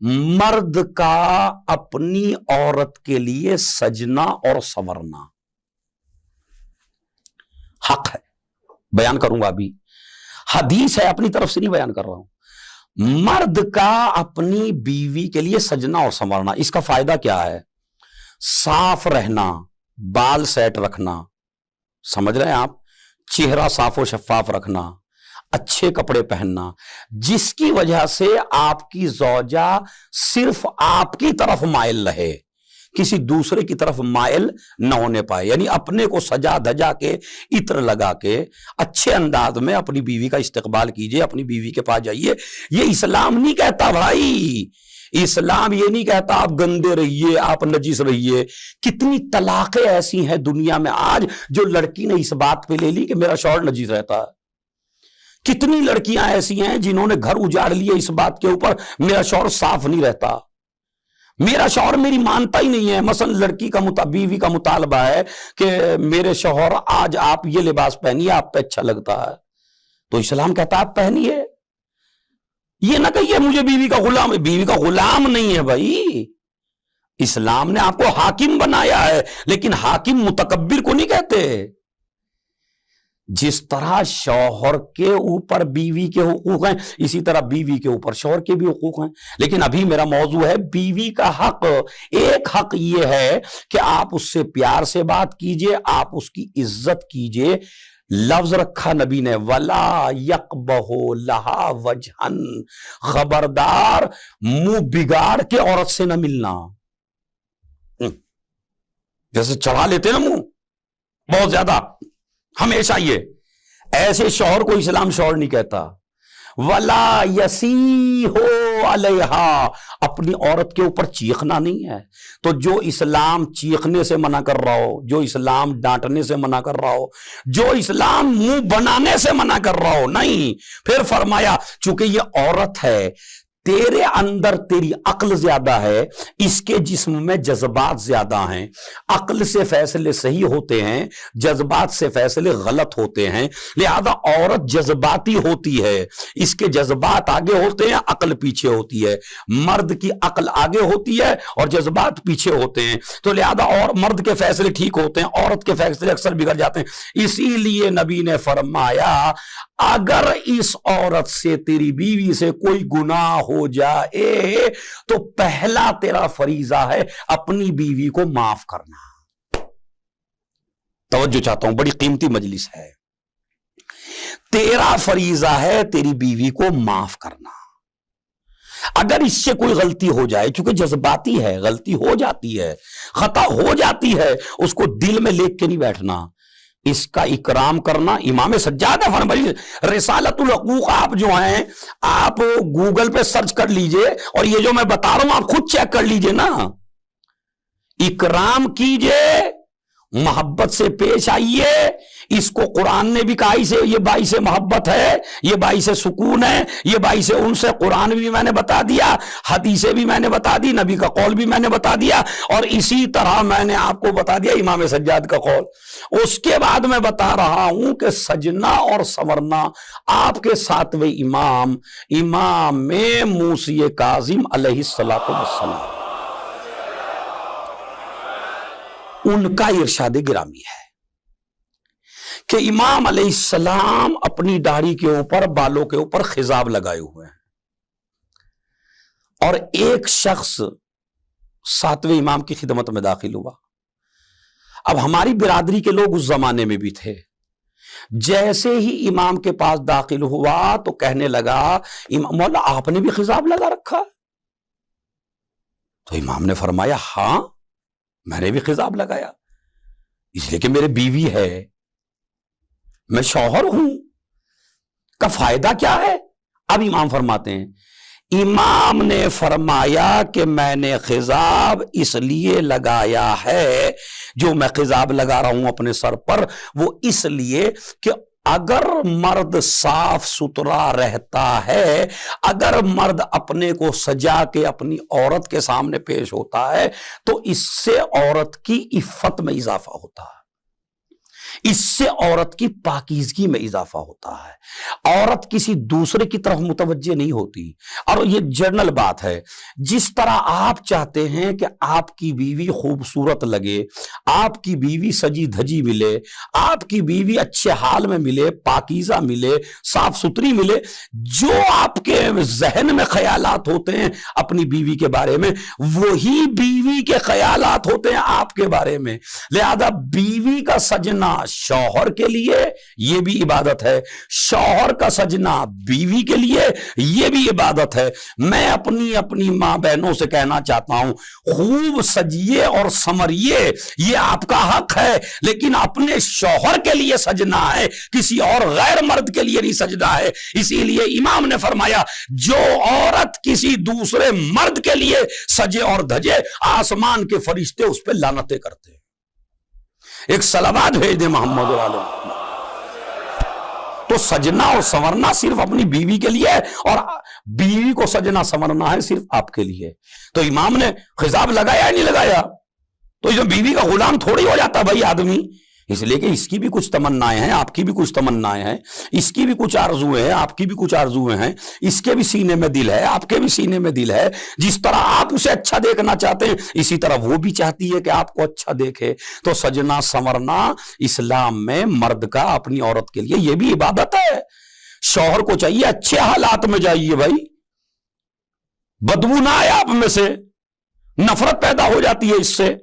مرد کا اپنی عورت کے لیے سجنا اور سنورنا حق ہے. بیان کروں گا ابھی، حدیث ہے، اپنی طرف سے نہیں بیان کر رہا ہوں. مرد کا اپنی بیوی کے لیے سجنا اور سنورنا، اس کا فائدہ کیا ہے؟ صاف رہنا، بال سیٹ رکھنا، سمجھ رہے ہیں آپ، چہرہ صاف و شفاف رکھنا، اچھے کپڑے پہننا، جس کی وجہ سے آپ کی زوجہ صرف آپ کی طرف مائل رہے، کسی دوسرے کی طرف مائل نہ ہونے پائے. یعنی اپنے کو سجا دھجا کے، عطر لگا کے، اچھے انداز میں اپنی بیوی کا استقبال کیجئے، اپنی بیوی کے پاس جائیے. یہ اسلام نہیں کہتا بھائی، اسلام یہ نہیں کہتا آپ گندے رہیے، آپ نجس رہیے. کتنی طلاقیں ایسی ہیں دنیا میں آج جو لڑکی نے اس بات پہ لے لی کہ میرا شوہر نجس رہتا ہے. کتنی لڑکیاں ایسی ہیں جنہوں نے گھر اجاڑ لیے اس بات کے اوپر میرا شوہر صاف نہیں رہتا، میرا شوہر میری مانتا ہی نہیں ہے. مثلا لڑکی کا بیوی کا مطالبہ ہے کہ میرے شوہر آج آپ یہ لباس پہنیے، آپ پہ اچھا لگتا ہے، تو اسلام کہتا آپ پہنیے. یہ نہ کہیے مجھے بیوی کا غلام ہے، بیوی کا غلام نہیں ہے بھائی. اسلام نے آپ کو حاکم بنایا ہے، لیکن حاکم متکبر کو نہیں کہتے. جس طرح شوہر کے اوپر بیوی کے حقوق ہیں، اسی طرح بیوی کے اوپر شوہر کے بھی حقوق ہیں. لیکن ابھی میرا موضوع ہے بیوی کا حق. ایک حق یہ ہے کہ آپ اس سے پیار سے بات کیجئے، آپ اس کی عزت کیجئے. لفظ رکھا نبی نے وَلَا يَقْبَهُ لَهَا وَجْهًا، خبردار منہ بگاڑ کے عورت سے نہ ملنا. جیسے چڑھا لیتے نا منہ بہت زیادہ، ہمیشہ یہ ایسے شوہر کو اسلام شوہر نہیں کہتا. وَلَا يَسِيحُ عَلَيْهَا، اپنی عورت کے اوپر چیخنا نہیں ہے. تو جو اسلام چیخنے سے منع کر رہا ہو، جو اسلام ڈانٹنے سے منع کر رہا ہو، جو اسلام منہ بنانے سے منع کر رہا ہو، نہیں. پھر فرمایا چونکہ یہ عورت ہے، تیرے اندر تیری عقل زیادہ ہے، اس کے جسم میں جذبات زیادہ ہیں. عقل سے فیصلے صحیح ہوتے ہیں، جذبات سے فیصلے غلط ہوتے ہیں. لہذا عورت جذباتی ہوتی ہے، اس کے جذبات آگے ہوتے ہیں، عقل پیچھے ہوتی ہے. مرد کی عقل آگے ہوتی ہے اور جذبات پیچھے ہوتے ہیں. تو لہذا اور مرد کے فیصلے ٹھیک ہوتے ہیں، عورت کے فیصلے اکثر بگڑ جاتے ہیں. اسی لیے نبی نے فرمایا اگر اس عورت سے، تیری بیوی سے کوئی گناہ ہو جائے تو پہلا تیرا فریضہ ہے اپنی بیوی کو معاف کرنا. توجہ چاہتا ہوں، بڑی قیمتی مجلس ہے. تیرا فریضہ ہے تیری بیوی کو معاف کرنا. اگر اس سے کوئی غلطی ہو جائے، چونکہ جذباتی ہے، غلطی ہو جاتی ہے، خطا ہو جاتی ہے، اس کو دل میں لے کے نہیں بیٹھنا، اس کا اکرام کرنا. امام سجاد فرمائی رسالت الحقوق آپ جو ہیں، آپ گوگل پہ سرچ کر لیجئے اور یہ جو میں بتا رہا ہوں آپ خود چیک کر لیجئے نا. اکرام کیجئے، محبت سے پیش آئیے. اس کو قرآن نے بھی کہا، اسے یہ باعث محبت ہے، یہ باعث سکون ہے، یہ باعث ان سے. قرآن بھی میں نے بتا دیا، حدیثیں بھی میں نے بتا دی، نبی کا قول بھی میں نے بتا دیا، اور اسی طرح میں نے آپ کو بتا دیا امام سجاد کا قول. اس کے بعد میں بتا رہا ہوں کہ سجنا اور سنورنا آپ کے ساتویں امام موسی کاظم علیہ السلام ان کا ارشاد گرامی ہے کہ امام علیہ السلام اپنی داڑھی کے اوپر، بالوں کے اوپر خضاب لگائے ہوئے ہیں، اور ایک شخص ساتویں امام کی خدمت میں داخل ہوا. اب ہماری برادری کے لوگ اس زمانے میں بھی تھے. جیسے ہی امام کے پاس داخل ہوا تو کہنے لگا مولا آپ نے بھی خضاب لگا رکھا؟ تو امام نے فرمایا ہاں میں نے بھی خضاب لگایا، اس لیے کہ میرے بیوی ہے، میں شوہر ہوں، کا فائدہ کیا ہے؟ اب امام فرماتے ہیں، امام نے فرمایا کہ میں نے خضاب اس لیے لگایا ہے، جو میں خضاب لگا رہا ہوں اپنے سر پر، وہ اس لیے کہ اگر مرد صاف ستھرا رہتا ہے، اگر مرد اپنے کو سجا کے اپنی عورت کے سامنے پیش ہوتا ہے، تو اس سے عورت کی عفت میں اضافہ ہوتا ہے. اس سے عورت کی پاکیزگی میں اضافہ ہوتا ہے، عورت کسی دوسرے کی طرف متوجہ نہیں ہوتی۔ اور یہ جنرل بات ہے، جس طرح آپ چاہتے ہیں کہ آپ کی بیوی خوبصورت لگے، آپ کی بیوی سجی دھجی ملے، آپ کی بیوی اچھے حال میں ملے، پاکیزہ ملے، صاف ستھری ملے، جو آپ کے ذہن میں خیالات ہوتے ہیں اپنی بیوی کے بارے میں، وہی بیوی کے خیالات ہوتے ہیں آپ کے بارے میں۔ لہذا بیوی کا سجنا شوہر کے لیے یہ بھی عبادت ہے، شوہر کا سجنا بیوی کے لیے یہ بھی عبادت ہے۔ میں اپنی ماں بہنوں سے کہنا چاہتا ہوں، خوب سجیے اور سمریے، یہ آپ کا حق ہے، لیکن اپنے شوہر کے لیے سجنا ہے، کسی اور غیر مرد کے لیے نہیں سجنا ہے۔ اسی لیے امام نے فرمایا، جو عورت کسی دوسرے مرد کے لیے سجے اور دھجے، آسمان کے فرشتے اس پہ لعنتیں کرتے ہیں۔ ایک صلوات بھیج دے محمد علیہ وسلم۔ تو سجنا اور سنورنا صرف اپنی بیوی کے لیے ہے، اور بیوی کو سجنا سنورنا ہے صرف آپ کے لیے۔ تو امام نے خطاب لگایا نہیں لگایا؟ تو یہ بیوی کا غلام تھوڑی ہو جاتا بھائی آدمی، اس لیے کہ اس کی بھی کچھ تمنائیں ہیں، آپ کی بھی کچھ تمنائیں ہیں، اس کی بھی کچھ آرزویں ہیں، آپ کی بھی کچھ آرزویں ہیں، اس کے بھی سینے میں دل ہے، آپ کے بھی سینے میں دل ہے۔ جس طرح آپ اسے اچھا دیکھنا چاہتے ہیں، اسی طرح وہ بھی چاہتی ہے کہ آپ کو اچھا دیکھے۔ تو سجنا سنورنا اسلام میں مرد کا اپنی عورت کے لیے یہ بھی عبادت ہے۔ شوہر کو چاہیے اچھے حالات میں جائیے بھائی، بدبو نہ آئے آپ میں سے، نفرت پیدا ہو جاتی ہے اس سے۔